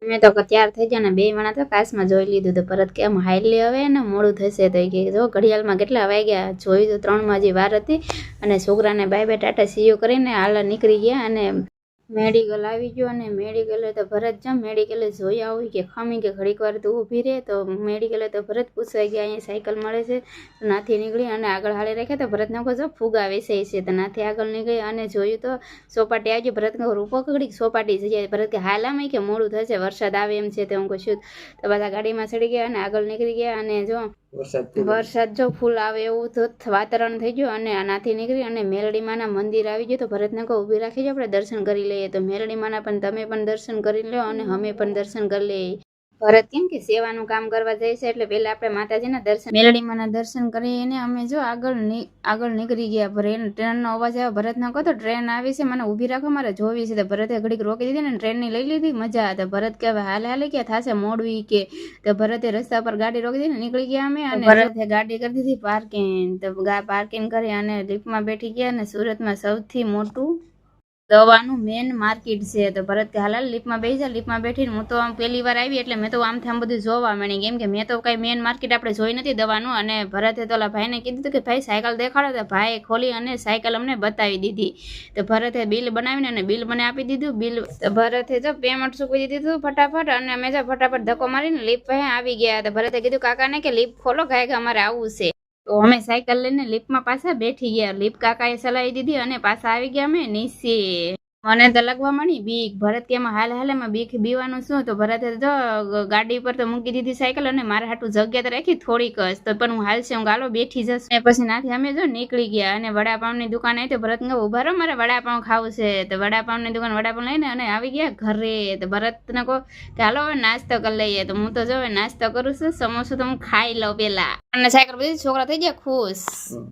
મેં તો તૈયાર થઈ ગયા ને બે માણા તો કાચમાં જોઈ લીધું તો પરત કે આમ હાઈલી હવે ને મોડું થશે તો કે જો ઘડિયાળમાં કેટલા વાગ્યા જોયું તો 3 હજી વાર હતી અને છોકરાને બાય બાય ટાટા સીઓ કરીને હાલ નીકળી ગયા અને મેડિકલ આવી ગયો અને મેડિકલે તો ભરત જમ મેડિકલે જોઈ આવી કે ખમી કે ઘડીક વાર તો ઊભી રહે તો મેડિકલે તો ભરત પૂછવાઈ ગયા અહીંયા સાયકલ મળે છે તો નાથી નીકળી અને આગળ હાલે રાખ્યા તો ભરતને કહો જો ફુગા વેચાય છે તો નાથી આગળ નીકળી અને જોયું તો સોપાટી આવી ગયો ભરત કહો રૂપો કગડી સોપાટી જઈ ભરત કે હાલામાં કે મોડું થશે વરસાદ આવે એમ છે તો હું કહું તો બધા ગાડીમાં ચડી ગયા અને આગળ નીકળી ગયા અને જો વરસાદ જો ફૂલ આવે એવું તો વાતાવરણ થઈ ગયું અને આનાથી નીકળી અને મેલડીમાના મંદિર આવી ગયું તો ભરતને કહો ઊભી રાખી આપણે દર્શન કરી લઈએ તો મેલડીમાના પણ તમે પણ દર્શન કરી લો અને અમે પણ દર્શન કરી લઈએ ભરત કેમ કે સેવાનું કામ કરવા જાય છે એટલે પહેલા આપણે માતાજીના દર્શન મેલડીમાના દર્શન કરીને અમે જો આગળ નીકળી ગયા ટ્રેનનો અવાજ આવ્યો ભરતને કહો તો ટ્રેન આવી છે મને ઊભી રાખો મારે જોવી છે તો ભરતે ઘડીક રોકી દીધી ને ટ્રેનની લઈ લીધી મજા હતા ભરત કે હવે હાલે ક્યાં થશે મોડવી કે તો ભરતે રસ્તા પર ગાડી રોકી દીધી નીકળી ગયા અમે અને ભરતે ગાડી કરી દીધી પાર્કિંગ તો પાર્કિંગ કરી અને લિફ્ટમાં બેઠી ગયા અને સુરતમાં સૌથી મોટું દવાનું મેન માર્કેટ છે તો ભરત કે હાલ લિફ્ટમાં બેસી જા લિફ્ટમાં બેઠીને હું તો આમ પહેલી વાર આવી એટલે મેં તો આમથી આમ બધું જોવા મળી કેમ કે મેં તો કઈ મેન માર્કેટ આપણે જોઈ નથી દવાનું અને ભરતે તો ઓલા ભાઈને કીધું કે ભાઈ સાયકલ દેખાડો તો ભાઈ ખોલી અને સાયકલ અમને બતાવી દીધી તો ભરતે બિલ બનાવીને અને બિલ મને આપી દીધું બિલ ભરતે જો પેમેન્ટ ચૂકવી દીધું ફટાફટ અને અમે જો ફટાફટ ધક્કો મારીને લિફ્ટ પાસે આવી ગયા તો ભરતે કીધું કાકાને કે લિફ્ટ ખોલો ગાય કે અમારે આવવું છે તો અમે સાયકલ લઈને લિફ્ટમાં પાછા બેઠી ગયા લિફ્ટ કાકાએ ચલાવી દીધી અને પાછા આવી ગયા અમે નીચે મને તો લગવા મળી બીક ભરત કે એમાં હાલેમાં બીવાનું શું તો ભરતે જો ગાડી પર તો મૂકી દીધી સાયકલ અને મારા હાટું જગ્યા તો રાખી થોડીક જ તો પણ હું હાલશે હું ગાલો બેઠી જશે ને પછી નાથી અમે જો નીકળી ગયા અને વડાપાવની દુકાન આવી તો ભરત ને ઉભા રહો મારે વડાપાવ ખાવું છે તો વડાપાવની દુકાન વડાપાવ લઈને અને આવી ગયા ઘરે તો ભરતને કહો કે હાલો હવે નાસ્તો કરી લઈએ તો હું તો જો હવે નાસ્તો કરું છું સમોસો તો હું ખાઈ લઉં પેલા અને સાયકલ બધી છોકરા થઈ ગયા ખુશ